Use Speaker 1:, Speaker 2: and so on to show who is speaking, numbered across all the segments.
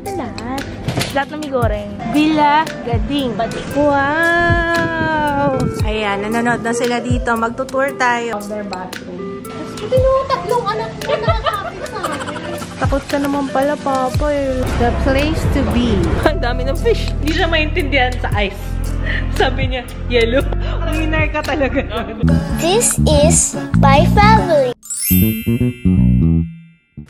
Speaker 1: natin lahat. Lahat na may goreng. Villa Gading. Wow! Ayan, nanonood na sila dito. Magtutour tayo.
Speaker 2: Their bathroom. Kasi yung tatlong anak mo nakakapit sa akin.
Speaker 1: Takot ka naman pala, Papa eh. The place to be. Ang dami ng fish. Hindi siya maintindihan sa ice. Sabi niya, yellow. Winner ka talaga.
Speaker 3: This is my family.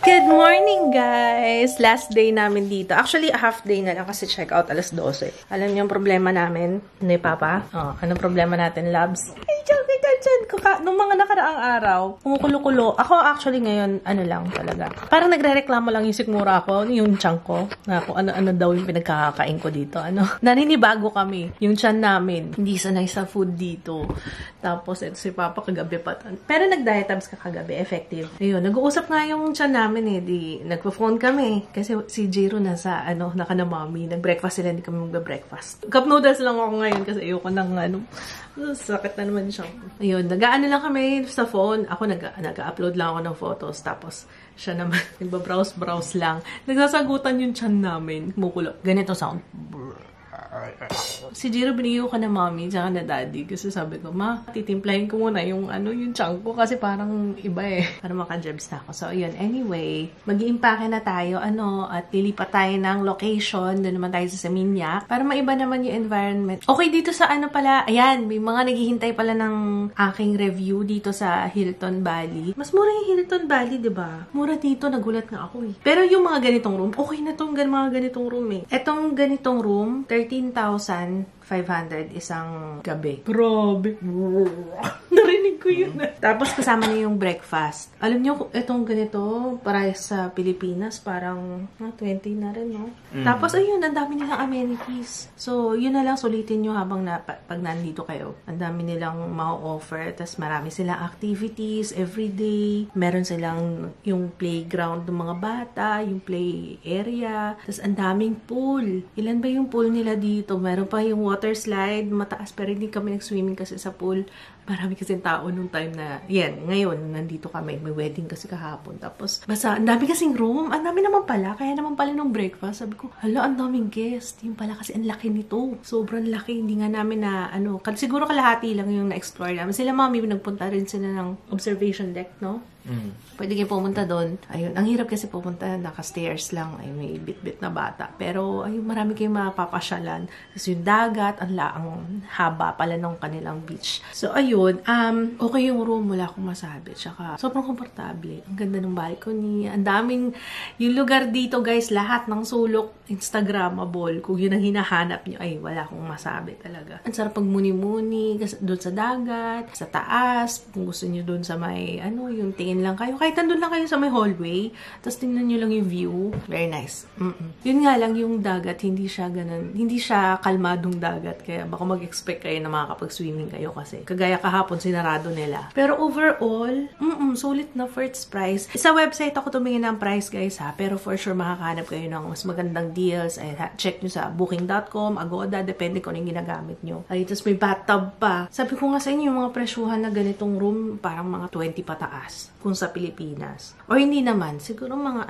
Speaker 1: Good morning, guys! Last day namin dito. Actually, a half day na lang kasi check out alas 12. Alam niyo yung problema namin? Ni Papa? Oh, anong problema natin, Labs? Ay, dyan. Nung mga nakaraang araw, kumukulo-kulo. Ako actually ngayon, ano lang talaga. Parang nagre-reklamo lang yung sikmura ko, yung tiyan ko, na kung ano-ano daw yung pinagkakakain ko dito. Naninibago kami. Yung tiyan namin, hindi sanay sa food dito. Tapos, ito si Papa kagabi pa. Pero nag-diet tabs ka kagabi, effective. Ayun, nag-uusap nga yung tiyan namin eh. Nagpo-phone kami. Kasi si Jiro nasa, naka na mommy. Nag-breakfast sila, hindi kami mag-breakfast. Cup noodles lang ako ngayon kasi ayoko ng sakit na naman siya. Ayun, nag-aano lang kami sa phone. Ako nag-upload lang ako ng photos. Tapos, siya naman, nagba-browse lang. Nagsasagutan yung tiyan namin. Kumukulo. Ganito sound. Si Jiro biniyo ka na mommy tsaka na daddy kasi sabi ko, ma, titimplahin ko muna yung yung tiyan ko kasi parang iba eh. Para maka-jebs na ako. So, yun. Anyway, mag-iimpake na tayo at lilipat tayo ng location. Doon naman tayo sa Seminyak para maiba naman yung environment. Okay, dito sa pala, ayan, may mga naghihintay pala ng aking review dito sa Hilton Bali. Mas mura yung Hilton Bali, diba? Mura dito, nagulat nga ako eh. Pero yung mga ganitong room, okay na tong mga ganitong room eh. Etong ganitong room, 13,500 isang gabi. Grabe. Narinig ko yun. Tapos kasama niya yung breakfast. Alam niyo, itong ganito, para sa Pilipinas, parang 20 na rin, no? Tapos, ayun, ang dami nilang amenities. So, yun na lang, sulitin nyo habang pag nandito kayo. Ang dami nilang ma-offer. Tapos, marami silang activities everyday. Meron silang yung playground ng mga bata, yung play area. Tapos, ang daming pool. Ilan ba yung pool nila dito? Meron pa yung water slide, mataas, pero hindi kami nag-swimming kasi sa pool. Marami kasi tao nung time na, yan, ngayon, nandito kami. May wedding kasi kahapon. Tapos, basta, ang dami kasing room. Ang dami naman pala. Kaya naman pala nung breakfast. Sabi ko, hala, ang daming guest. Yung pala kasi ang laki nito. Sobrang laki. Hindi nga namin na, siguro kalahati lang yung na-explore namin. Sila mami, nagpunta rin sila ng observation deck, no? Pwede kayo pumunta doon. Ayun, ang hirap kasi pumunta, naka-stairs lang. Ay, may bit-bit na bata. Pero, ayun, marami kayong mapapasyalan. Tapos yung dagat, ang haba pala ng kanilang beach. So, ayun, okay yung room, wala akong masabi. Tsaka, sobrang komportable. Ang ganda ng balcony. Ang daming, yung lugar dito, guys, lahat ng sulok, Instagrammable. Kung yun ang hinahanap nyo, ay, wala akong masabi talaga. Ang sarap pag muni-muni, doon sa dagat, sa taas, kung gusto nyo doon sa may, yung tingin lang kayo. Kahit nandun lang kayo sa may hallway, tapos tingnan nyo lang yung view. Very nice. Yun nga lang, yung dagat, hindi siya ganun. Hindi siya kalmadong dagat. Kaya baka mag-expect kayo na makakapag-swimming kayo kasi kagaya kahapon, sinarado nila. Pero overall, sulit na first price. Sa website ako tumingin ng price, guys, ha. Pero for sure, makakahanap kayo ng mas magandang deals. Ay, check nyo sa booking.com, Agoda, depende kung anong ginagamit nyo. Ay, tapos may bathtub pa. Sabi ko nga sa inyo, yung mga presyuhan na ganitong room, parang mga 20 pataas. Kung sa Pilipinas. O hindi naman, siguro mga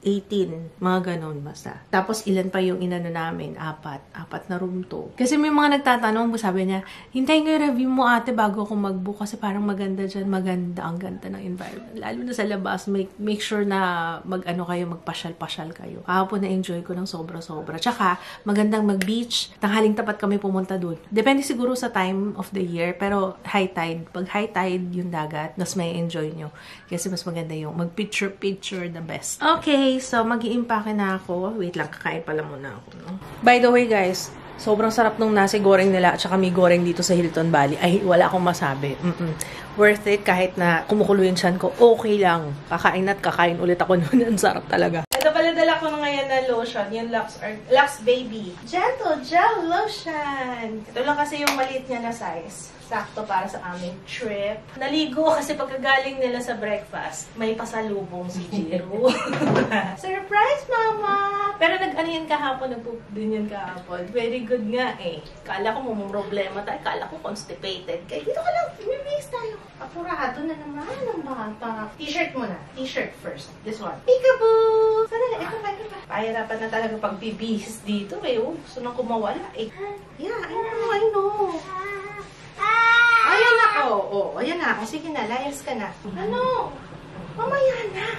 Speaker 1: 18, mga ganon basta. Tapos ilan pa yung inano namin, 4 na room to. Kasi may mga nagtatanong, sabi niya, hintayin ko yung review mo ate bago ako mag-book kasi parang maganda dyan, ang ganda ng environment. Lalo na sa labas, make sure na kayo, magpasyal-pasyal kayo. Kahapon na-enjoy ko ng sobra-sobra. Tsaka, magandang mag-beach, tanghaling tapat kami pumunta dun. Depende siguro sa time of the year, pero high tide. Pag high tide yung dagat, mas may enjoy nyo. Kasi mas maganda yung mag-picture the best. Okay, so mag-iimpake na ako. Wait lang, kakain pala muna ako, no? By the way, guys, sobrang sarap nung nasi goreng nila at saka may goreng dito sa Hilton Bali. Ay, wala akong masabi. Worth it kahit na kumukulo yung tiyan ko. Okay lang. Kakain at kakain ulit ako noon. Ang sarap talaga. Ito pala dala ko ngayon na lotion. Yung Lux Baby Gentle Gel Lotion. Ito lang kasi yung maliit niya na size. Sakto para sa aming trip. Naligo kasi pagkagaling nila sa breakfast, may pasalubong si Jiro. Surprise, Mama! Pero nag-ano kahapon, nag-poop din yan kahapon. Very good nga eh. Kala ko may problema tayo. Kala ko constipated. Kaya dito ka lang, may-base tayo. Apurado na naman ang bata. T-shirt muna. T-shirt first. This one. Peekaboo! Sana, ito pa. Nakahirapan na talaga pagbibihis dito eh. Oh, gusto nang kumawala eh. Yeah, I know. Ayan na. Ayan na. Sige na, layas ka na. Ano? Mamaya na.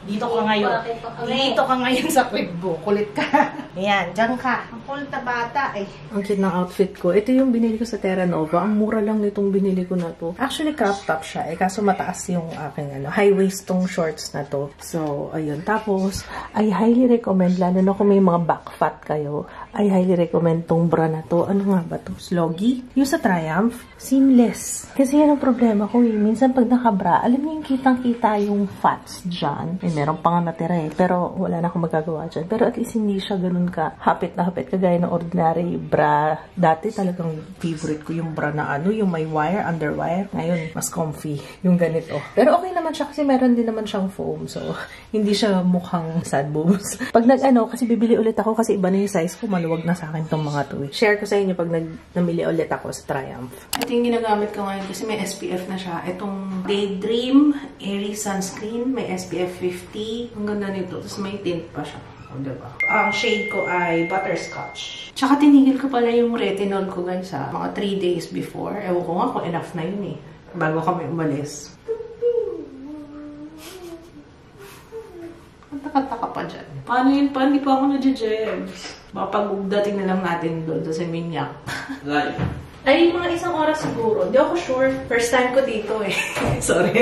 Speaker 1: Dito ka ngayon. Dito ka ngayon sa crib mo. Kulit ka. Ayan, dyan ka. Ang kulit na bata eh. Ang cute ng outfit ko. Ito yung binili ko sa Terra Nova. Ang mura lang nitong binili ko na to. Actually, crop top siya eh. Kaso mataas yung aking high waist tong shorts na to. So, ayun. Tapos, I highly recommend, lalo na kung may mga back fat kayo, I highly recommend tong bra na to. Ano nga ba to? Sloggy? Yung sa Triumph, seamless. Kasi yan ang problema ko eh. Minsan pag nakabra, alam niyo yung kitang-kita yung fats dyan. Meron pa nga natira eh. Pero wala na akong magagawa dyan. Pero at least hindi siya ganun ka hapit na hapit. Kagaya ng ordinary bra. Dati talagang favorite ko yung bra na yung may wire, underwire. Ngayon, mas comfy yung ganito. Pero okay naman siya kasi meron din naman siyang foam. So, hindi siya mukhang sad boobs. Pag kasi bibili ulit ako kasi iba na yung size ko. Maluwag na sa akin tong mga to. Share ko sa inyo pag namili ulit ako sa Triumph. Ito yung ginagamit ko ngayon kasi may SPF na siya. Itong Daydream Airy Sunscreen. May SPF 50. Ang ganda nito. Tapos may tint pa siya. O, diba? Ang shade ko ay Butterscotch. Tsaka tinigil ko pala yung retinol ko guys ha. Mga 3 days before. Ewan ko nga kung enough na yun eh. Bago kami umalis. Taka-taka pa dyan. Paano yun pa? Hindi pa ako na-jebs. Baka pag-dating na lang natin doon sa Seminyak. Ay, mga 1 oras siguro. Hindi ako sure. First time ko dito eh. Sorry.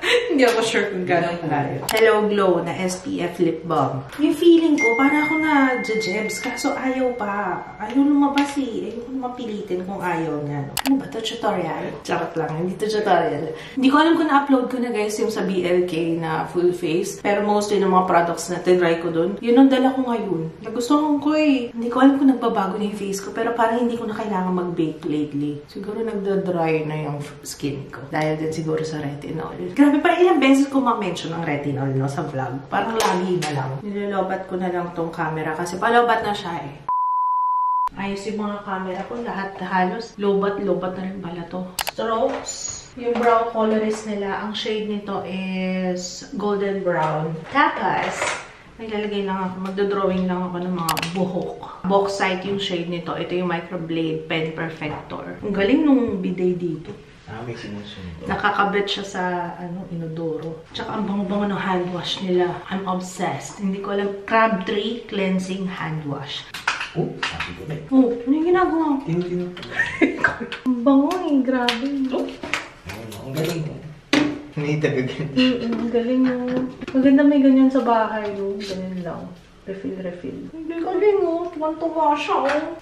Speaker 1: Hindi ako sure kung gano'ng kalayo. Hello Glow na SPF lip balm. Yung feeling ko, para ako na jebs. Kaso ayaw pa. Ayaw lumabas eh. Ayaw ko mapilitin kung ayaw niya. No? Ano ba ito? Tutorial? Charot lang. Hindi ito tutorial. Hindi ko alam kung na-upload ko na guys yung sa BLK na full face. Pero mostly ng mga products na tinry ko dun. Yun ang dala ko ngayon. Nagustuhan ko eh. Hindi ko alam kung nagbabago na yung face ko. Pero parang hindi ko na kailangan mag-bake lately. Siguro nagda-dry na yung skin ko. Dahil din siguro sa retinol. Grabe, parang ilang beses ko ma-mention ang retinol no, sa vlog. Parang lagi na lang. Nilolobat ko na lang tong camera kasi palobat na siya eh. Ayos yung mga camera ko. Lahat halos lobat-lobat na rin pala to. Strokes. Yung brow colorist nila, ang shade nito is golden brown. Tapos, may lalagay lang ako, magdodrawing lang ako ng mga buhok. Bauxite yung shade nito. Ito yung microblade pen perfector. Ang galing nung bidet dito.
Speaker 4: May sinusunod.
Speaker 1: Nakakabit siya sa, inodoro. Tsaka ang bango-bango ng hand wash nila. I'm obsessed. Hindi ko alam. Crabtree Cleansing Hand Wash.
Speaker 4: Oh, sabi ko na.
Speaker 1: Oh, ano yung ginagawa ko?
Speaker 4: Tino.
Speaker 1: Ang bango eh, grabe.
Speaker 4: Oh, ang galing mo. May tagagan.
Speaker 1: Ang galing mo. Maganda may ganyan sa bahay, no? Ganyan lang. Refill. Hindi galing, oh. Tuwan-tuwa siya, oh.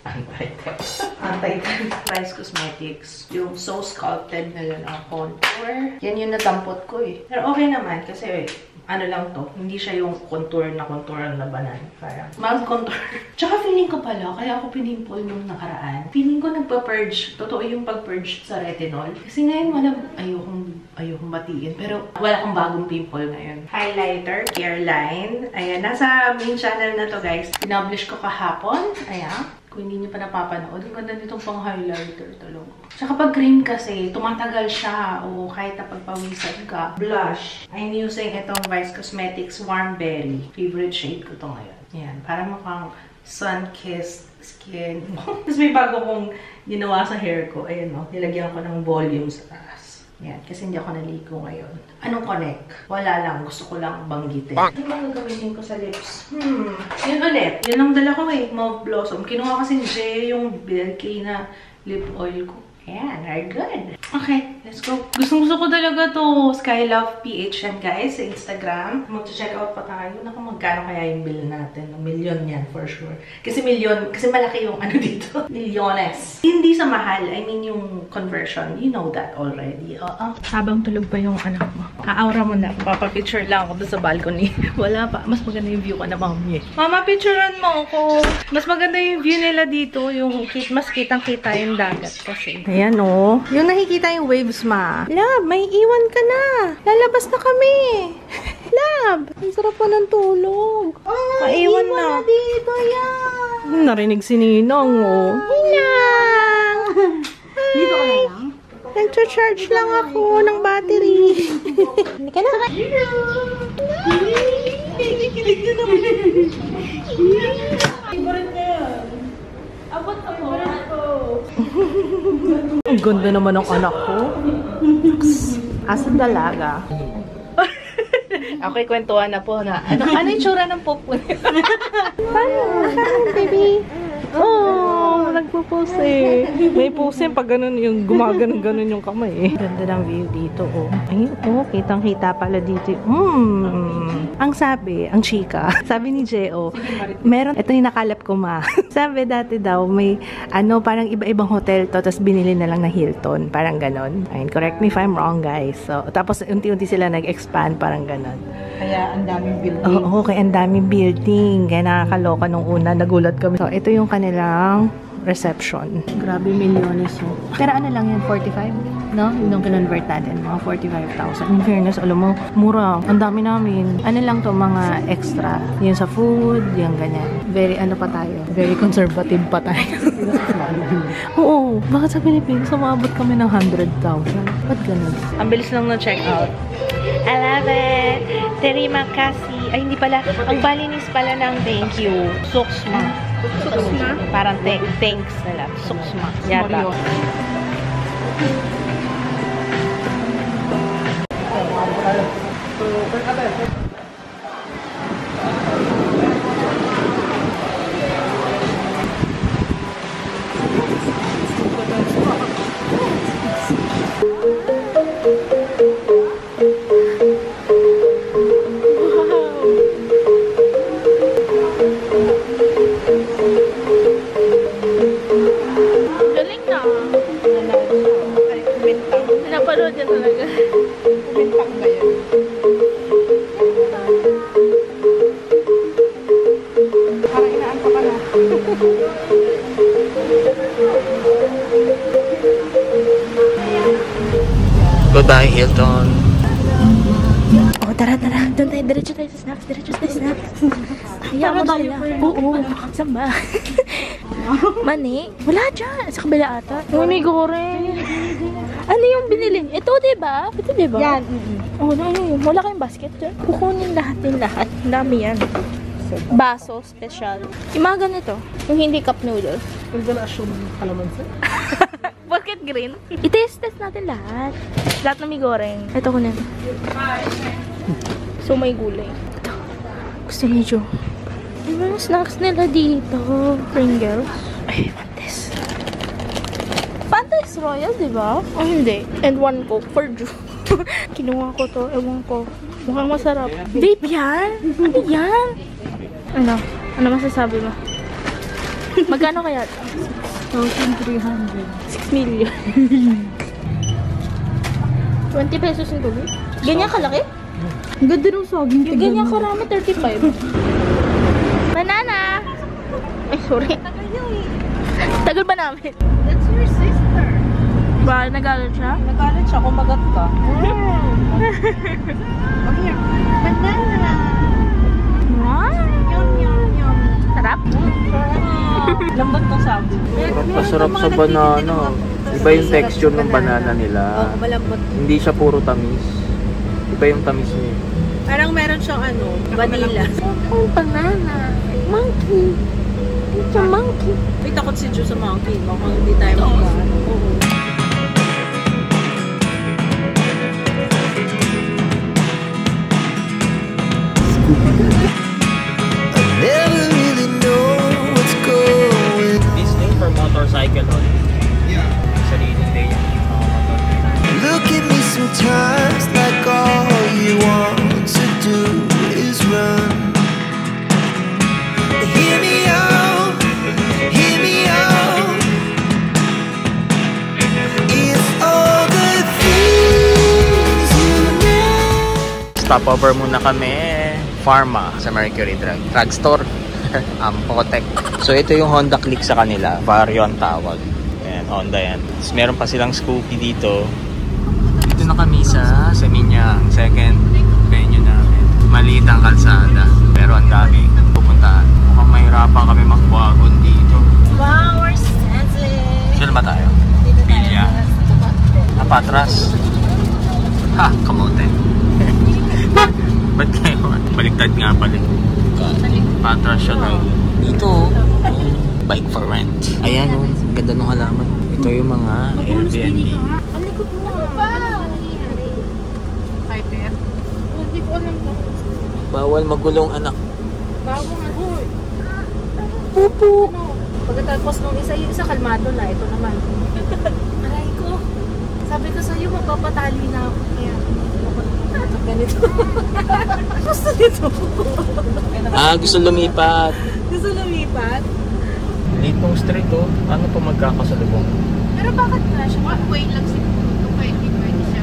Speaker 1: Anti-tan. Rice Cosmetics. Yung So Sculpted na yun ang contour. Yan yung natampot ko, eh. Pero okay naman, kasi, ano lang to, hindi siya yung contour na labanan. Parang mild contour. Tsaka feeling ko pala, kaya ako pinimple nung nakaraan. Feeling ko nagpa-purge. Totoo yung pag-purge sa retinol. Kasi ngayon ayokong batiin. Pero wala akong bagong pimple ngayon. Highlighter, Careline. Ayan, nasa main channel na to guys. Pinublish ko kahapon. Ayan. Kung hindi niyo pa napapanood, ang ganda nitong pang-highlighter talaga. Tsaka pag cream kasi, tumatagal siya. O kahit na pagpawisan ka. Blush. I'm using itong Vice Cosmetics Warm Berry. Favorite shade ko to ngayon. Yan. Para mukhang sun-kissed skin. Tapos may bago kong ginawa sa hair ko. Ayan o. Nilagyan ko ng volume sa taas. Yan. Kasi hindi ako naligo ngayon. Anong connect? Wala lang. Gusto ko lang banggitin. Ano bang gagamitin ko sa lips? Yun ulit. Yun ang dala ko eh. Mauve Blossom. Kinuha kasi J yung BLK na lip oil ko. Ayan. Very good. Okay. Let's go. Gustong-gusto ko talaga to. Skylove PH yan guys sa Instagram. Mag-check out pa tayo. Naku, magkano kaya yung bill natin? Million yan for sure. Kasi malaki yung ano dito. Milyones. Hindi sa mahal. I mean yung conversion. You know that already. Habang tulog pa yung anak mo. Aura mo na. Papapicture lang ako doon sa balcony. Wala pa. Mas maganda yung view ka na mami. Mama, picturean mo ako. Mas maganda yung view nila dito. Yung mas kitang-kita yung dagat kasi. Ayan o. Yung nakikita yung waves ma. Love, may iwan ka na. Lalabas na kami. Love, ang sarap pa ng tulog. Kaiwan na. Dito yan. Narinig si Ninong o. Ninang!
Speaker 2: Dito ka na lang?
Speaker 1: Nag-charge lang ako ng battery.
Speaker 2: Hindi ka na.
Speaker 1: Favorite na yan. Abot ako. Ang ganda naman ng anak ko. Asang dalaga. Okay, kwentuhan na po na. Ano yung tsura ng popo niya? Baby. Oh, nagpo-pose eh. May pose pag ganun yung gumaganon-ganon yung kamay eh. Ganda ng view dito oh. Ayun oh, kitang-kita pala dito. Ang sabi, ang chika, sabi ni J.O., meron, ito yung nakalap ko ma. Sabi dati daw, may parang iba-ibang hotel to, tapos binili na lang na Hilton. Parang ganon. Ayun, correct me if I'm wrong guys. So, tapos unti-unti sila nag-expand, parang ganon.
Speaker 2: Kaya ang daming building.
Speaker 1: Oo, kaya ang daming building. Kaya nakakaloka nung una, nagulat kami. So, ito yung kanilang reception. Grabe, milyones yun. Pero ano lang yan, 45? No? Yung kinonvert natin, mga 45,000. In fairness, alam mo, mura. Ang dami namin. Ano lang to, mga extra. Yung sa food, yung ganyan. Very, pa tayo? Very conservative pa tayo. Oo. Bakit sa Pilipinas, umabot kami ng 100,000? Ba't ganun? Ang bilis lang na check out. I love it! Terima kasih. Ay, hindi pala. Ang Balinese pala ng thank you. Suksma. Suksma? Parang thanks nila. Suksma. Yata.
Speaker 4: Goodbye, Hilton.
Speaker 2: Oh, tara. Doon tayo. Diretso tayo sa snacks. Hayaan mo sila. Oo. Saan ba? Mani? Wala dyan. Sa kabila ata. Uy, may goreng. Ano yung binili? Ito, diba? Ito, diba? Yan. Oh, ano yun? Wala kayong basket dyan? Kukunin lahat. Ang dami yan. Baso, special. Yung mga ganito. Yung hindi cup noodles.
Speaker 1: Yung gala asyo ng kalamansi?
Speaker 2: Bakit green? I-test natin lahat. Lahat na may goreng. Ito ko na. So, may gulay. Ito. Gusto niyo, Jo. Ano yung snacks nila dito? Pringles. Ay, Fantes. Fantes Royal, diba? O hindi. And one Coke for Jo. Kinuha ko to. Ewan ko. Mukhang masarap. Vape yan? Ano yan? Ano masasabi mo? Magkano kaya?
Speaker 1: 1,300.
Speaker 2: 6 million. 20 pesos yung tubig? Ganyan kalaki?
Speaker 1: Ang ganda ng saging.
Speaker 2: Yung ganyan karami, 35. Banana! Ay, sorry. Tagal ba namin?
Speaker 1: That's your sister.
Speaker 2: Ba, nagalit siya?
Speaker 1: Nagalit siya, kumagat ka.
Speaker 2: Okay. Banana! Wow! Yum. Sarap?
Speaker 1: Lambat ng sabi.
Speaker 4: Masarap sa banana. Iba yung texture ng banana nila.
Speaker 1: Oo, malambot.
Speaker 4: Hindi siya puro tamis. Iba yung tamis niya.
Speaker 1: Parang meron siyang vanilla.
Speaker 2: Oh, banana. Monkey. It's a monkey.
Speaker 1: May takot si Jo sa monkey. Baka hindi tayo mag-ano. Oo.
Speaker 4: Motorcycle on. Yeah. Sarili day yung motor.
Speaker 5: Look at me sometimes like all you want to do is run. Hear me out. If all the things you know.
Speaker 4: Stopover muna kami. Pharma sa Mercury Drugstore. Ampotec. So ito yung Honda Click sa kanila. Vario ang tawag. Ayan, Honda yan. Tapos meron pa silang Scoopy dito. Dito na kami sa Seminya, ang second venue namin. Maliit ang kalsada. Pero ang dami pupuntahan. Mukhang mahirapan kami magbuhagon dito.
Speaker 2: Wow, we're sensitive.
Speaker 4: Saan ba tayo? Bilya. Patras. Ha, kamote. Ba't kayo? Baligtad nga pala. Patras siya ng dito. Bike for rent. Ayan o, ganda ng halaman. Ito yung mga Airbnb. Bawal magulong anak.
Speaker 2: Pupo. Pagkatapos nung isa kalmado na. Ito naman. Aray ko. Sabi ko sa'yo, magpapatali na ako. Kaya, ganito. Gusto nito.
Speaker 4: Gusto lumipat.
Speaker 2: Gusto lumipat?
Speaker 4: Litong street oh. Ano pa magkakasalubong?
Speaker 2: Pero bakit na siya? One-way lang siguro. Pwede siya.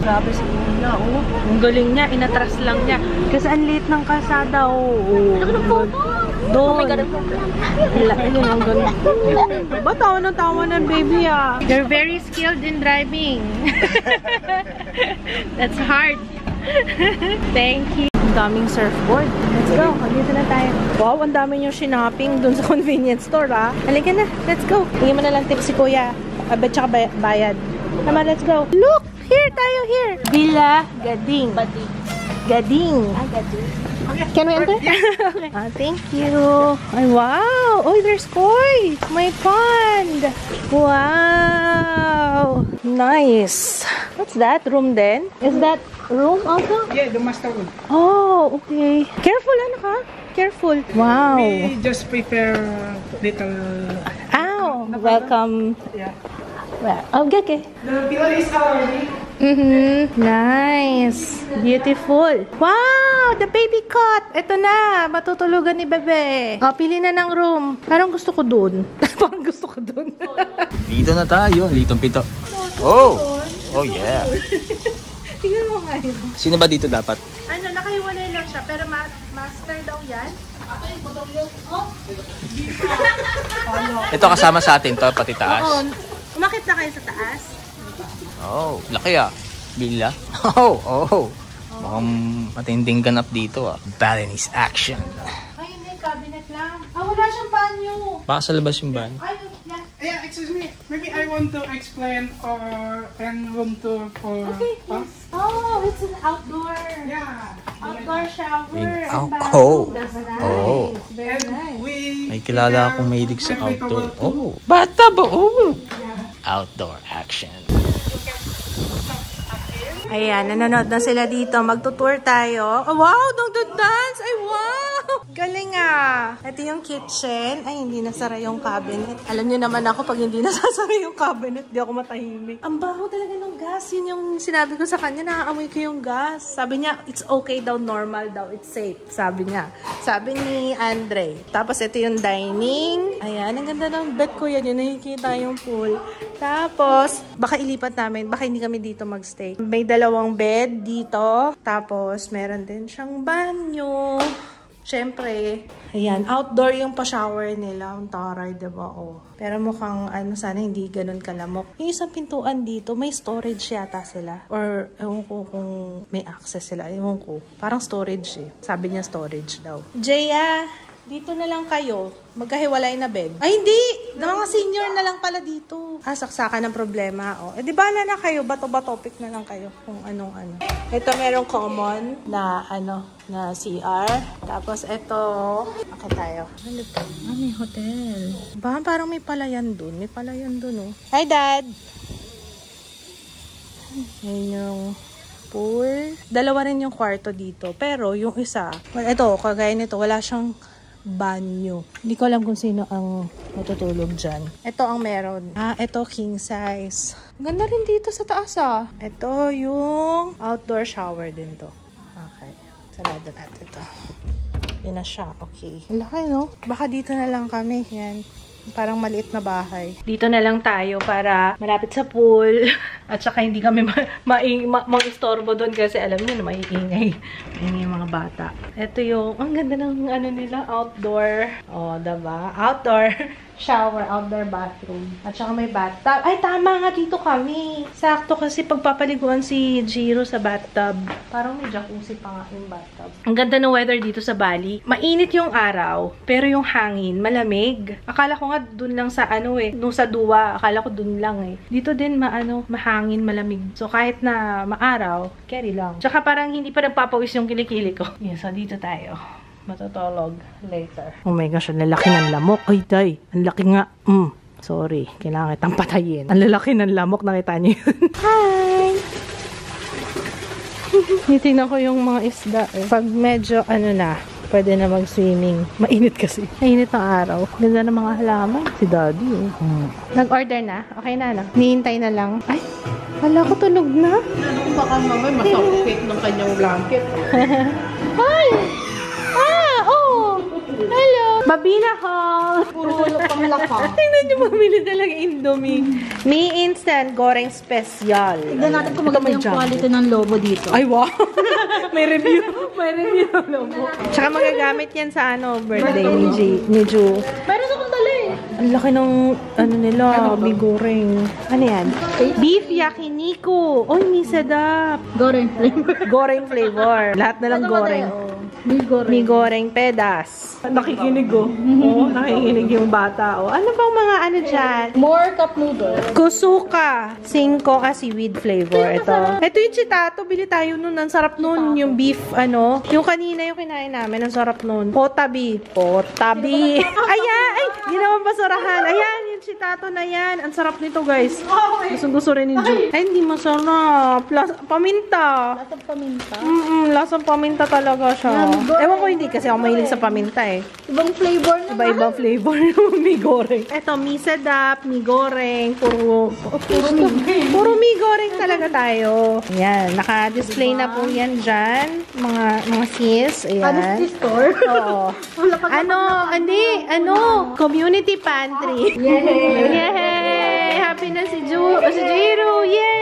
Speaker 2: Grabe si Una, oh. Ang galing niya, inatras lang niya. Kasi ang liit ng kalsada, oh. Doon. Ayun, ang galing. Ba, tawa ng baby, ah. You're very skilled in driving. That's hard. Thank you. Ang daming surfboard. Let's go. Dito na tayo. Wow, ang dami yung shopping dun sa convenience store, ah. Halika na. Let's go. Tingin mo na lang tips si Kuya. Tsaka bayad. Tama, let's go. Look! Here tayo, here. Villa Gading. Gading. Gading. Can we enter? Okay. Thank you. Ay, wow. Oh, there's koi. My pond. Wow. Nice. What's that? Room then? Is that room also?
Speaker 6: Yeah, the master room.
Speaker 2: Oh, okay. Careful, anak ha? Careful. Wow.
Speaker 6: We just prepare little...
Speaker 2: Ow. Welcome.
Speaker 6: Yeah.
Speaker 2: Well, okay.
Speaker 6: The pillow is already.
Speaker 2: Nice. Beautiful. Wow, the baby cot. Ito na, matutulugan ni bebe. Oh, pili na ng room. Parang gusto ko dun. Parang gusto ko dun.
Speaker 4: Dito na tayo. Litong pito. Oh! Oh yeah.
Speaker 2: Tingnan mo nga yun.
Speaker 4: Sino ba dito dapat?
Speaker 2: Ano, nakahiwalay lang siya, pero master daw yan.
Speaker 4: Ito kasama sa atin to, pati taas.
Speaker 2: Oo. Umakit na kayo sa taas.
Speaker 4: Oh, laki ah. Bila. Oh. Mukhang matinding ganap dito ah. Balinese action.
Speaker 2: Ay, hindi. Cabinet lang. Wala siyang banyo.
Speaker 4: Baka sa labas yung ban.
Speaker 2: Ay, yan.
Speaker 6: Yeah, excuse me. Maybe I want to explain and room tour for us.
Speaker 2: Oh, it's an outdoor.
Speaker 6: Yeah.
Speaker 2: Outdoor shower.
Speaker 4: Big
Speaker 2: and bathroom.
Speaker 4: oh.
Speaker 2: That's nice.
Speaker 4: Oh.
Speaker 2: Very nice.
Speaker 4: May kilala akong mahilig sa outdoor. Oh. Bata ba? Oh. Outdoor action.
Speaker 2: Ayan, nanonood na sila dito. Magtutour tayo. Oh, wow, dance! Ay, wow! Galing ah. Ito yung kitchen. Ay, hindi nasara yung cabinet. Alam niyo naman ako, pag hindi nasasara yung cabinet, di ako matahimik. Ang baho talaga ng gas. Yun yung sinabi ko sa kanya, nakaamoy ko yung gas. Sabi niya, it's okay daw, normal daw, it's safe. Sabi niya. Sabi ni Andre. Tapos ito yung dining. Ayan, ang ganda ng bed ko yan. Yung nakikita yung pool. Tapos, baka ilipat namin. Baka hindi kami dito magstay. May dalawang bed dito. Tapos, meron din siyang banyo. Siyempre, ayan, outdoor yung pa-shower nila. Ang taray, diba? Oh. Pero mukhang, sana hindi ganun kalamok. Yung isang pintuan dito, may storage yata sila. Or, ewan ko kung may access sila. Ewan ko. Parang storage eh. Sabi niya storage daw. Jaya, dito na lang kayo. Magkahiwalay na bed. Ay, hindi! Mga senior na lang pala dito. Saksakan ng problema. O, di bala na kayo. Bato-bato topic na lang kayo. Kung anong-ano. Ito merong common na, na CR. Tapos, ito. Okay tayo. Ano to? May hotel. Parang may palayan dun. May palayan dun, oh. Hi, Dad! Ayan yung pool. Dalawa rin yung kwarto dito. Pero, yung isa, ito, kagaya nito, wala siyang banyo. Hindi ko alam kung sino ang matutulog dyan. Ito ang meron. Ito king size. Ganda rin dito sa taas ah. Ito yung outdoor shower din to. Okay. Sarado natin ito. Yan na siya. Okay. Laki no? Baka dito na lang kami. Yan. Parang maliit na bahay. Dito na lang tayo para malapit sa pool. At saka hindi kami mang-istorbo doon kasi alam niyo na maiingay. Maingay yung mga bata. Ito yung, ang ganda ng nila, outdoor. O, diba? Outdoor shower, outdoor bathroom. At saka may bathtub. Ay, tama nga dito kami. Sakto kasi pagpapaliguan si Jiro sa bathtub. Parang may jacuzzi pa nga yung bathtub. Ang ganda ng weather dito sa Bali. Mainit yung araw, pero yung hangin, malamig. Akala ko nga dun lang sa nung sa Dua, akala ko dun lang eh. Dito din mahangin, malamig. So kahit na maaraw, carry lang. Tsaka parang hindi pa nagpapawis yung kilikili ko. Yeah, so dito tayo.
Speaker 1: matutulog later. Oh my gosh, ang lalaki ng lamok. Ay, day, ang laki nga. Sorry, kailangan kitang patayin. Ang lalaki ng lamok, nakita niyo yun. Hi! Titignan ko yung mga isda eh. Pag medyo pwede na mag-swimming. Mainit kasi. Mainit ng araw. Ganda ng mga halaman. Si Daddy eh. Nag-order na? Okay na lang. Nihintay na lang. Ay! Wala ko tulog na.
Speaker 2: Ano kung baka mamay masakit ng kanyang blanket.
Speaker 1: Hi! Hello! Babina ko!
Speaker 2: Puro pang laka.
Speaker 1: Tingnan niyo, mamili talaga Indomie. Mi Instant Goreng Special.
Speaker 2: Tignan natin kung maganda yung quality ng lobo dito.
Speaker 1: Ay, wow! May review. May review ng lobo. Tsaka magagamit yan sa birthday ni Ju.
Speaker 2: Pero sa kung dali.
Speaker 1: Ang laki ng, nila, mi goreng. Ano yan? Beef yakiniku. Oy, mi sadap.
Speaker 2: Goreng flavor.
Speaker 1: Goreng flavor. Lahat na lang goreng. Mi goreng pedas. Nakikinig nakikinig yung bata. Ano bang mga dyan?
Speaker 2: More cup noodle.
Speaker 1: Kusuka. 5 seaweed flavor. Ito yung chitato. Bili tayo nun. Ang sarap nun. Yung beef, yung kanina yung kinain namin. Ang sarap nun. Potabi. Ayan! Ay! Di naman basurahan. Ayan! Yung chitato na yan. Ang sarap nito, guys. Gusto rin ni Ju. Ay, hindi masarap. Paminta.
Speaker 2: Lasang paminta.
Speaker 1: Lasang paminta talaga siya. Ewan ko, hindi kasi ako mahilig sa paminta eh.
Speaker 2: Ibang flavor na.
Speaker 1: Iba-ibang flavor ng mi goreng. Eto, mi sadap, mi goreng, puro mi goreng talaga tayo. Ayan, naka-display na po yan dyan. Mga sis, ayan.
Speaker 2: Ano si store?
Speaker 1: Oo. Community pantry. Yay! Happy na si Jiro. Yay!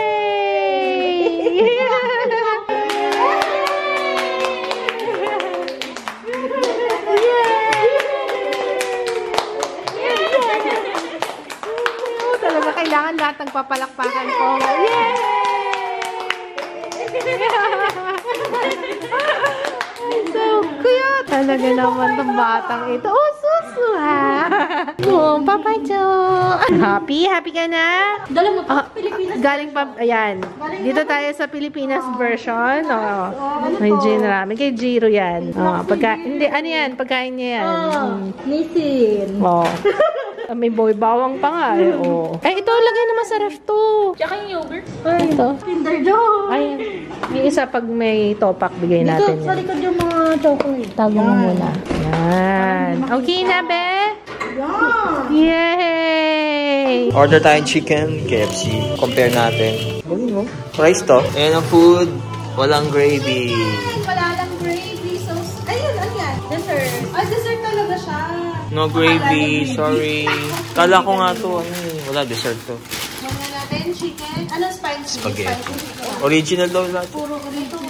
Speaker 1: Talaga kailangan lahat ng papalakpakan ko. Yay! So cute! Talaga naman itong batang ito. Oh, susu ha! Papa Jo! Happy ka na?
Speaker 2: Dala mo pa Pilipinas.
Speaker 1: Galing pa, ayan. Dito tayo sa Pilipinas version. May gin ramen. Kay Jiro yan. Hindi, ano yan? Pagkain niya yan.
Speaker 2: Nisin.
Speaker 1: May bawang pa nga eh. Ito, lagay naman sa ref to.
Speaker 2: Tsaka yung yogurt.
Speaker 1: Ito.
Speaker 2: Kinder Joy.
Speaker 1: Ay, yung isa pag may topak, bigay natin
Speaker 2: Dito, sa
Speaker 1: yan.
Speaker 2: likod yung mga chocolate.
Speaker 1: Tago mo muna. Yan. Okay na, be? Yay!
Speaker 4: Order tayong chicken, KFC. Compare natin. Price to. Ayan ang food. Walang gravy.
Speaker 2: Wala lang gravy sauce. Ayun, dessert. Dessert talaga siya.
Speaker 4: No gravy, sorry. Kala ko nga to, wala dessert to.
Speaker 2: Mamaya natin chicken. Ano spicy?
Speaker 4: Spaghetti. Original daw lahat.
Speaker 2: Puro original.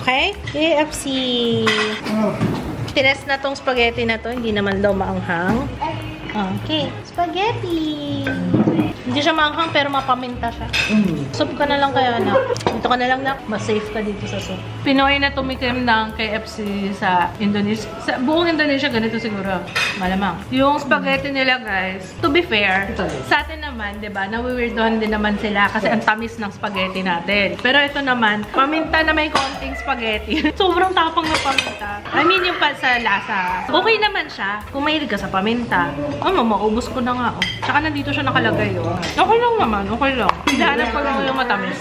Speaker 1: Okay? KFC. Tines na tong spaghetti na to. Hindi naman daw maanghang. Okay. Spaghetti. Hindi siya maanghang pero mapaminta siya. Soup ka na lang kaya na. Dito ka na lang na. Mas safe ka dito sa soup. Pinoy na tumikim ng KFC sa Indonesia. Sa buong Indonesia, ganito siguro. Malamang. Yung spaghetti nila, guys, to be fair, sa atin naman, diba, nawiwirdohan din naman sila kasi ang tamis ng spaghetti natin. Pero ito naman, paminta na may konting spaghetti. Sobrang tapang na paminta. I mean, yung pa sa lasa. Okay naman siya. Kung mahilig ka sa paminta. Maubos ko na nga, Tsaka nandito siya nakalagay, Okay lang naman, okay lang. Hinahanap ko lang yung matamis.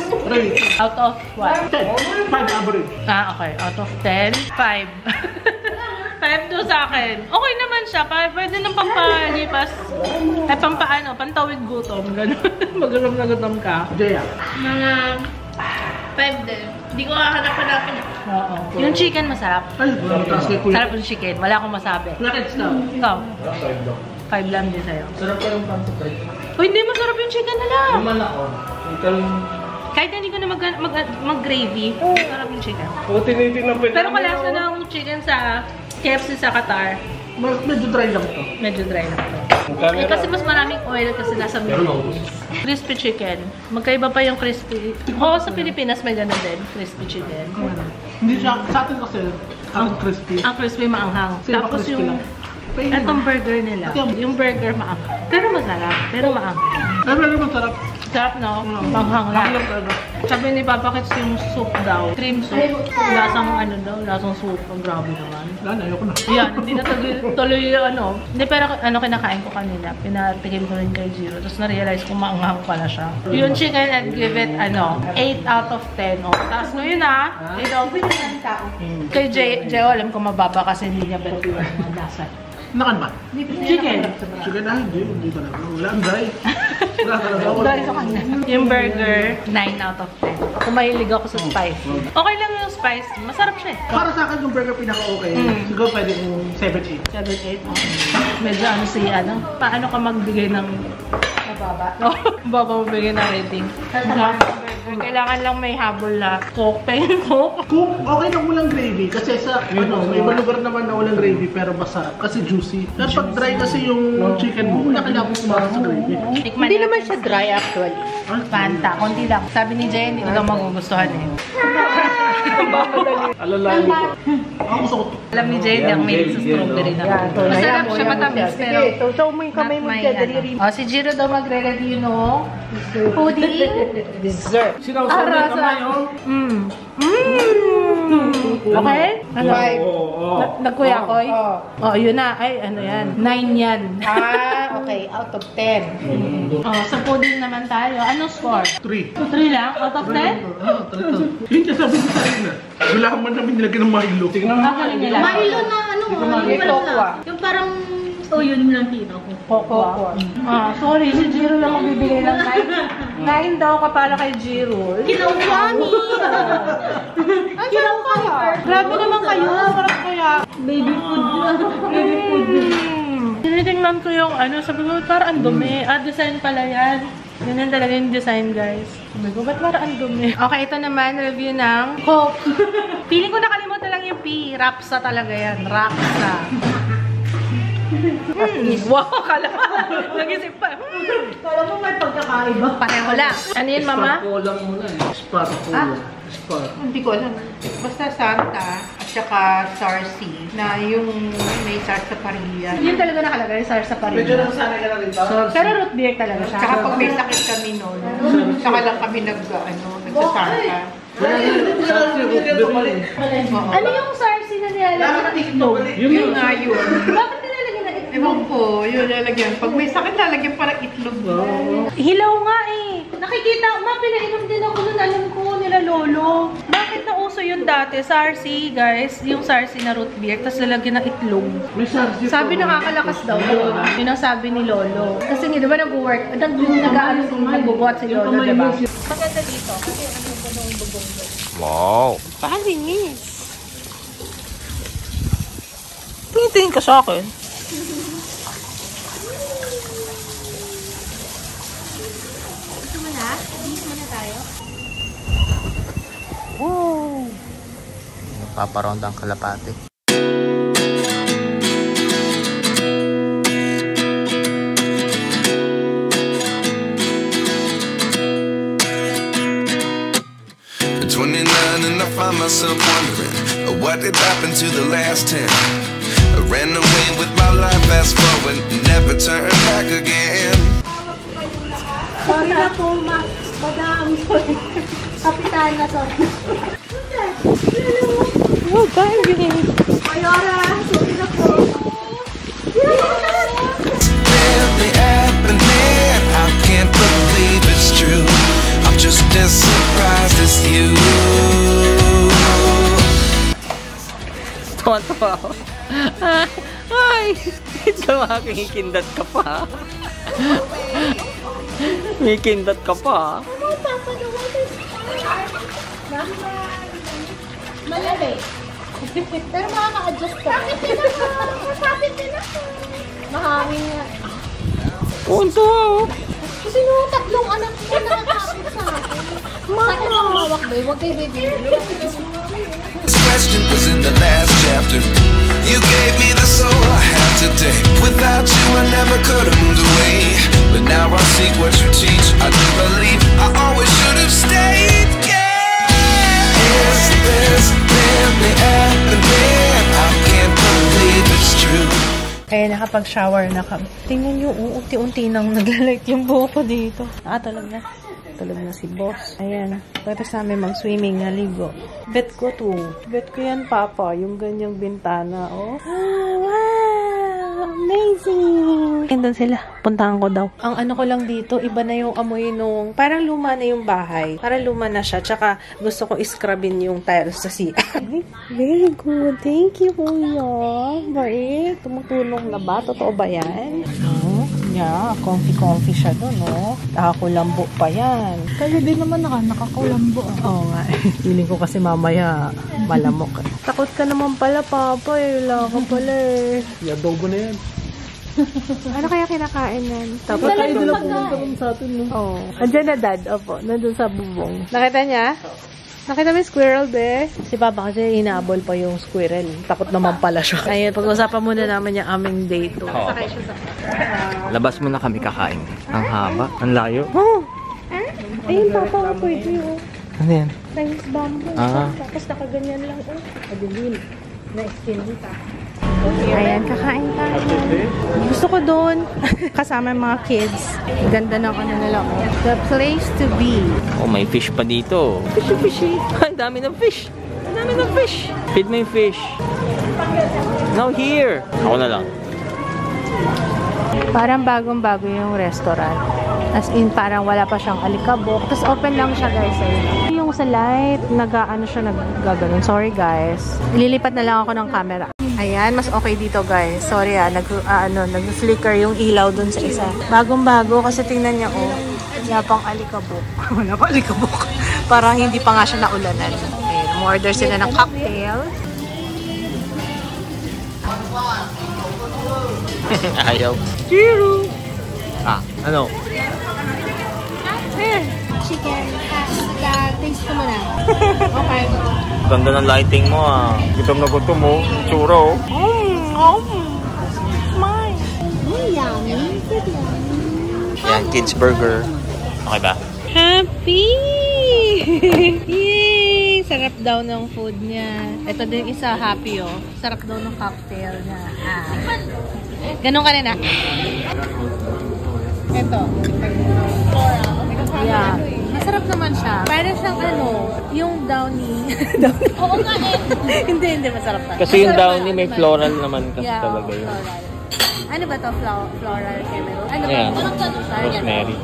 Speaker 1: Out of what?
Speaker 6: 5 average.
Speaker 1: Okay. Out of 10, 5. 5 to sa akin. Okay naman siya. Pwede nang pampalipas. Pantawid gutom. Ganun. Magutom na gutom ka. Mga 5 din. Hindi ko hahanap-hanapin. Oo. Yung chicken masarap. Sarap yung chicken. Wala akong masabi. Ikaw? 5 lang din sa'yo.
Speaker 6: Sarap pa yung pantutay.
Speaker 1: Hindi masarap yung chicken nila.
Speaker 6: Naman ako.
Speaker 1: Kahit hindi ko na mag-gravy, masarap yung chicken.
Speaker 6: Tinitingnan pa.
Speaker 1: Pero kalasa ng chicken sa KFC sa Qatar,
Speaker 6: medyo dry lang to.
Speaker 1: medyo dry na ito. Kasi mas maraming oil kasi nasa Philippines. Crispy chicken. Magkaiba pa yung crispy. Sa Pilipinas may ganun din. Crispy chicken.
Speaker 6: Hindi siya, sa atin kasi, crispy.
Speaker 1: Ang crispy maanghang.
Speaker 6: Sino ba
Speaker 1: Tapos
Speaker 6: crispy
Speaker 1: yung...
Speaker 6: lang?
Speaker 1: Itong burger nila. Yung burger maanghang. Pero masarap. Pero maanghang.
Speaker 6: Pero masarap.
Speaker 1: Sarap, no? Maanghang lang. Sabi ni Papa Kits yung soup daw. Cream soup. Lasang ano daw, lasang soup. Ang grabe naman.
Speaker 6: Wala, ayoko na.
Speaker 1: Yan, hindi na tuloy yung ano. Hindi, pero ano kinakain ko kanina. Pinatigil ko rin kay Jiro. Tapos na-realize kung maanghang pala siya. Yung chicken, I'd give it, 8 out of 10. Oh. Tapos ngayon na, kay Jeo, alam ko mababa kasi hindi niya beto yung mga lasa.
Speaker 6: Nakan ba?
Speaker 1: Chicken.
Speaker 6: Chicken na, hindi talaga. Wala, ang dry. Wala talaga.
Speaker 1: Dahil sa kanya. Yung burger, 9 out of 10. Kumahilig ako sa spice. Okay lang yung spice. Masarap siya eh.
Speaker 6: Para sa akin, yung burger pinaka-okay. Siguro pwede yung 7-8.
Speaker 1: 7-8. Medyo paano ka magbigay ng mababa? No? Mababa magbigay ng rating. Kailangan lang may habol na coke. Pwede coke.
Speaker 6: Cook, okay lang walang gravy. Kasi sa, may iba lugar naman na walang gravy pero masarap. Kasi juicy. Pero pag dry kasi yung chicken mo, kailangan kumakain sa gravy.
Speaker 1: Hindi naman siya dry actually. Fanta, konti lang. Sabi ni Jay, hindi ko daw magugustuhan eh.
Speaker 6: Alalalim ko. Ako gusto ko to.
Speaker 1: Alam ni Jay, ang may sa strawberry na. Masarap siya, matamis. Pero
Speaker 2: show mo yung kamay mo dyan. Dali.
Speaker 1: Si Jiro daw magre-review no? Pudding.
Speaker 2: Dessert.
Speaker 6: Sinawsaw mo yung kamay, oh.
Speaker 1: Okay? Ano? Nagkuyakoy?
Speaker 2: Oo.
Speaker 1: Yun na. Ay, ano yan? 9 yan.
Speaker 2: Okay. Out of 10.
Speaker 1: Sa pudding naman tayo. Anong score?
Speaker 6: 3.
Speaker 1: 3 lang? Out of 10?
Speaker 6: Yun kasi sabi ko sa na. Wala man namin nilagyan ng Milo.
Speaker 1: Galing nila.
Speaker 3: Milo na yung parang yun lang tino ko.
Speaker 1: Coco. Sorry. Si Jiro lang magbibigay ng 9. 9 daw ka para kay Jiro.
Speaker 3: Kinawami!
Speaker 1: Grabe naman kayo. Sarap kaya.
Speaker 3: Baby food.
Speaker 1: Tinitingnan ko yung sabi ko, parang ang dumi. Design pala yan. Ganyan talaga yung design, guys. Sabi ko, ba't parang ang dumi? Okay, ito naman, review ng Coke. Feeling ko nakalimutan lang yung P. Rapsa talaga yan. Rapsa. Wow, kala ko. Nag-isip pa.
Speaker 3: Kala mo may pagkakaiba.
Speaker 1: Pareho lang. Ano yun, Mama?
Speaker 6: Kulang muna eh. Spot.
Speaker 2: Hindi ko alam. Basta Santa at saka Sarsi na yung may sarsaparilla.
Speaker 1: Yun talaga nakalagay, sarsaparilla.
Speaker 6: Medyo nang sanay ka na rin ba?
Speaker 1: Pero root beer talaga siya.
Speaker 2: Tsaka pag may sakit kami noon, saka lang kami nagsasanta.
Speaker 1: Ano yung sarsi na nilalagay? Itlog.
Speaker 2: Yun nga yun.
Speaker 1: Bakit nilalagay na itlog?
Speaker 2: Ewan ko, yun lalagyan. Pag may sakit, lalagyan parang itlog.
Speaker 1: Hilaw nga eh. Nakikita, pinainom din ako nun, alam ko nila lolo. Bakit nauso yun dati? Sarsi, guys. Yung sarsi na root beer, tapos lalagyan ng itlog.
Speaker 6: May sarsi.
Speaker 1: Sabi nakakalakas daw yun. Yun ang sabi ni lolo. Kasi di ba nag-work, nag-bubuhat si lolo, di ba? Maganda dito. Kasi ano ko nung bubong.
Speaker 4: Wow.
Speaker 1: Palinis. Tingin ka sa akin.
Speaker 3: Gusto mo na? Bis mo na tayo?
Speaker 4: Wow. Paparound ang kalapate.
Speaker 5: At 29 and I find myself wondering what did happen to the last 10. I ran away with my life, fast forward, never turn back again.
Speaker 3: Sorry na po, madam. Kapitan na to.
Speaker 1: Oh, baby.
Speaker 3: Ayora, sorry na po.
Speaker 5: Really happening, I can't believe it's true. I'm just as surprised as you.
Speaker 4: Tuwa-tuwa ako. Ay! Kumakindat ka pa. May kindat ka pa.
Speaker 3: Malamig. Pero makaka-adjust ka. Bakit din ako? Masapit din ako. Mahangin nga.
Speaker 4: Punto!
Speaker 3: Kasi nung tatlong anak ko nakakapit sa akin. Sakit ang mawak ba? Huwag kayo baby.
Speaker 5: This question was in the last chapter. You gave me the soul I have today. Without you I never could have moved away. But now I see what you teach. I do believe I always should have stayed. Yeah. Is this really happening?
Speaker 1: Kaya nakapag-shower na kami. Tingnan nyo, unti-unti nang naglalight yung buhok ko dito. Tulog na. Tulog na si boss. Ayan. Pwede sa amin mag-swimming, naligo. Bet ko to. Bet ko yan, Papa. Yung ganyang bintana, oh. Wow! Amazing! And doon sila. Puntahan ko daw. Ang ano ko lang dito, iba na yung amoy nung... Parang luma na yung bahay. Parang luma na siya. Tsaka gusto ko iscrubin yung tiles sa CR. Very good. Thank you, Kuya. Bait. Tumutulong na ba? Totoo ba yan? No? Yeah, comfy-comfy siya doon, no? Nakakulambo pa yan.
Speaker 3: Kayo din naman nakakulambo.
Speaker 1: Oo nga. Feeling ko kasi mamaya malamok. Takot ka naman pala, Papa. Wala ka pala eh.
Speaker 6: Adobo na yan.
Speaker 1: Ano kaya kinakain yan? Tapos
Speaker 6: Tayo din lang pumunta kami sa atin, no?
Speaker 1: Oo. Andiyan na, Dad. Opo. Nandun sa bubong. Nakita niya? Nakita mo yung squirrel, be? Si Papa kasi inaabol pa yung squirrel. Takot naman pala siya. Ayun, pag-usapan muna naman yung aming date. Sakay siya sa...
Speaker 4: Labas mo na kami kakain. Ang haba. Ang layo.
Speaker 1: Oh! Ayun, Papa. Pwede yun.
Speaker 4: Ano yan?
Speaker 1: Chinese bamboo. Tapos nakaganyan lang. Madilim. Na-extend pa. Ayan, kakain tayo. Gusto ko doon. Kasama yung mga kids. Ganda ng ano nila. The place to be.
Speaker 4: Oh, may fish pa dito.
Speaker 1: Fishy.
Speaker 4: Ang dami ng fish. Ang dami ng fish. Feed mo yung fish. Now here. Ako na lang.
Speaker 1: Parang bagong-bago yung restaurant. As in, parang wala pa siyang alikabok. Tapos open lang siya, guys. Ayun. Yung sa light, nag-ano siya, nag-gaganon. Sorry, guys. Ililipat na lang ako ng camera. Ayan, mas okay dito, guys. Sorry nag-flicker yung ilaw dun sa isa. Bagong-bago kasi tingnan niya, oh. Wala pang alikabok. Wala pang alikabok. Parang hindi pa nga siya naulanan. Okay, order sila ng cocktail.
Speaker 4: Ayaw.
Speaker 1: Zero.
Speaker 4: Ano?
Speaker 3: Chicken. Taste ko muna. Okay.
Speaker 4: Ganda ng lighting mo, Gutom na gutom mo. Churro.
Speaker 3: Yummy.
Speaker 4: Yan, kids burger. Okay ba?
Speaker 1: Happy! Yay! Sarap daw ng food niya. Ito din isa, happy, oh. Sarap daw ng cocktail niya. Ganon ka rin, Ito. Yeah. Masarap naman siya. Parang siyang yung downy.
Speaker 3: Oo nga
Speaker 1: Hindi, masarap na.
Speaker 4: Kasi yung downy may floral naman kasi talaga yun.
Speaker 1: Floral. Ano ba to? Floral caramel? Ano ba?
Speaker 4: Ayan.
Speaker 1: Sorry,
Speaker 4: Rosemary.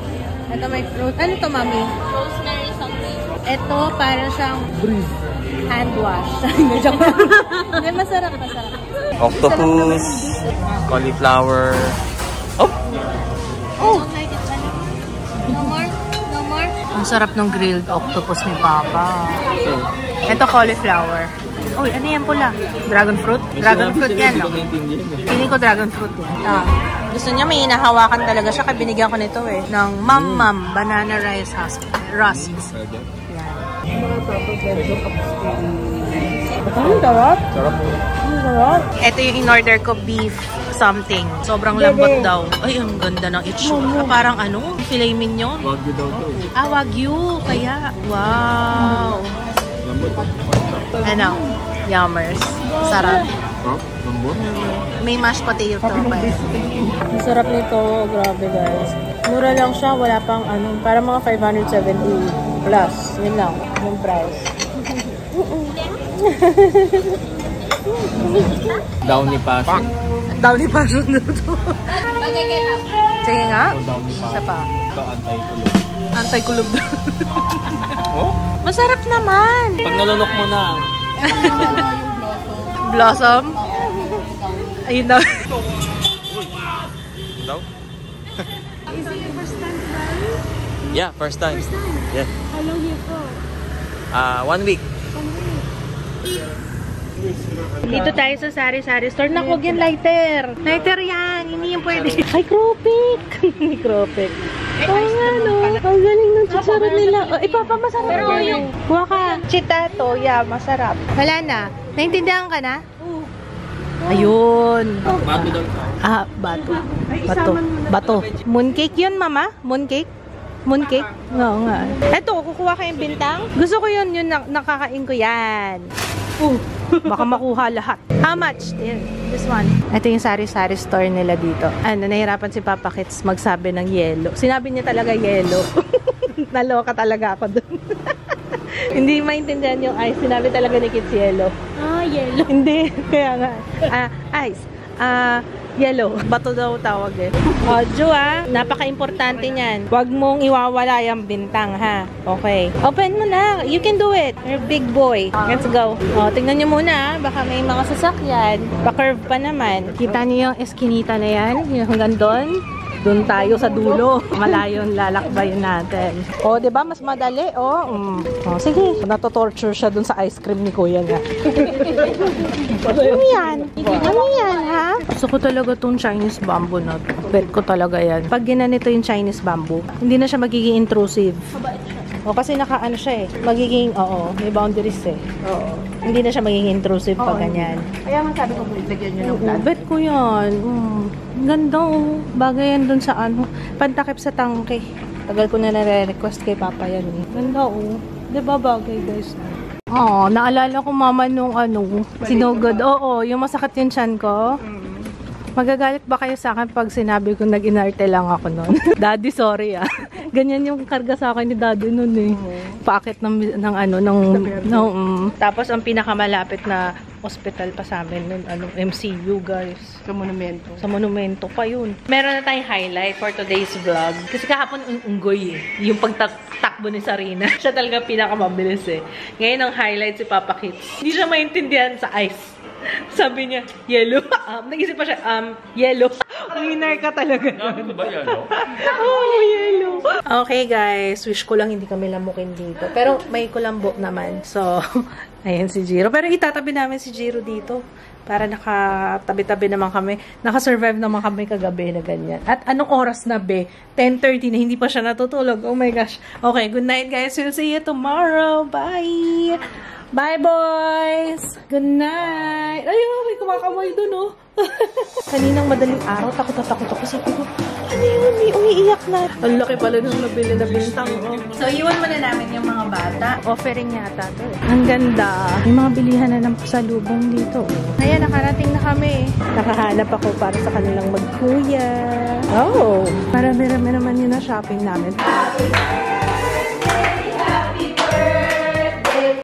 Speaker 1: Ito may fruit. Ano to, Mami?
Speaker 3: Rosemary something.
Speaker 1: Ito, parang siyang hand wash. Hindi, masarap.
Speaker 4: Octopus. Cauliflower. Oh!
Speaker 3: No more?
Speaker 1: Ang sarap ng grilled octopus ni Papa. Ito, cauliflower. Uy, ano yan pula? Dragon fruit? Dragon fruit yan, no? Piling ko dragon fruit yan. Gusto niya, may hinahawakan talaga siya. Kaya binigyan ko nito ng Mam banana rice rusks. Yan. Ang sarap. Ito yung in-order ko, beef something. Sobrang lambot daw. Ay, ang ganda ng itsura. Parang filet mignon.
Speaker 4: Wagyu daw to.
Speaker 1: Wagyu. Kaya, wow. Yummers. Sarap.
Speaker 4: Lambot?
Speaker 1: May mashed potato pa. Ang sarap nito. Grabe, guys. Mura lang siya. Wala pang parang mga 570 plus. Yun lang. Yung price.
Speaker 4: Downy passion.
Speaker 1: Downy passion na ito. Sige nga. Isa pa.
Speaker 4: Ito, anti-kulog.
Speaker 1: Anti-kulog na.
Speaker 4: Oh?
Speaker 1: Masarap naman.
Speaker 4: Pag nalunok mo na.
Speaker 1: Blossom. Ayun na.
Speaker 4: Daw? Is it your first time? Yeah, first time. Yeah.
Speaker 3: How long you for?
Speaker 4: 1 week.
Speaker 1: Dito tayo sa sari-sari store. Naku, yan lighter. Lighter yan. Hindi yung pwede. Ay, Kropik. Kropik. Ang galing ng chicharon nila. Papa, masarap. Pero yung... Kuha ka. Chitato, yeah, masarap. Wala na. Naintindihan ka na? Ayun.
Speaker 4: Bato daw.
Speaker 1: Bato. Mooncake yun, Mama? Mooncake? Mooncake? Oo nga. Eto, kukuha kayong bintang. Gusto ko yun nakakain ko yan. Baka makuha lahat. How much? This one. Ito yung sari-sari store nila dito. Ano, nahirapan si Papa Kits magsabi ng yellow. Sinabi niya talaga yellow. Naloka talaga ako dun. Hindi maintindihan yung ice. Sinabi talaga ni Kits yellow.
Speaker 2: Yellow.
Speaker 1: Hindi. Kaya nga. Ice. Yellow. Bato daw tawag eh. Ju napaka-importante niyan. Huwag mong iwawala yung bintang ha. Okay. Open mo na. You can do it. You're a big boy. Let's go. Tingnan nyo muna. Baka may mga sasakyan. Pa-curve pa naman. Kita niyo yung eskinita na yan? Yung hanggang doon. Doon tayo sa dulo. Malayo yung lalakbayin natin. Diba? Mas madali. Sige. Nato-torture siya doon sa ice cream ni Kuya nga. Ano yan? Ano yan, ha? Gusto ko talaga tong Chinese bamboo na to. Bet ko talaga yan. Pag ginanito yung Chinese bamboo, hindi na siya magiging intrusive. Kasi naka-ano siya eh. Magiging, may boundaries eh. Hindi na siya magiging intrusive pag ganyan.
Speaker 3: Kaya man sabi ko, lagyan nyo ng plant.
Speaker 1: Bet ko yan. Ganda Bagay yan dun sa ano. Pantakip sa tangke. Tagal ko na nare-request kay Papa yan eh. Ganda Diba bagay guys? Naalala ko mama nung sinugod. Yung masakit yung tiyan ko. Magagalit ba kayo sa akin pag sinabi ko nag-inarte lang ako nun? Daddy, sorry Ganyan yung karga sa akin ni Daddy nun eh. Paakit Tapos ang pinakamalapit na hospital pa sa amin nun, MCU guys.
Speaker 3: Sa monumento.
Speaker 1: Sa monumento pa yun. Meron na tayong highlight for today's vlog. Kasi kahapon unggoy eh. Yung pagtakbo ni Sarina. Siya talaga pinakamabilis eh. Ngayon ang highlight si Papa Kits. Hindi siya maintindihan sa ice. Sabi niya, yellow. Nag-isip pa siya, yellow. Winner ka talaga.
Speaker 4: Ano ba yellow?
Speaker 1: Yellow. Okay guys, wish ko lang hindi kami lamukin dito. Pero may kulambo naman. So, ayan si Jiro. Pero itatabi namin si Jiro dito. Para nakatabi-tabi naman kami. Nakasurvive naman kami kagabi na ganyan. At anong oras na be? 10:30 na hindi pa siya natutulog. Oh my gosh. Okay, good night guys. We'll see you tomorrow. Bye! Bye, boys! Good night! Ayun, may kumakamoy dun, Kaninang madaling araw, takot ako. Sabi ko, ano yun? May umiiyak na. Ang laki pala nung nabili na bintang, So, iwan muna namin yung mga bata. Offering yata to. Ang ganda. May mga bilihan na ng pasalubong dito, Ayan, nakarating na kami. Nakahanap ako para sa kanilang magkuya. Marami-rami naman yun na shopping namin.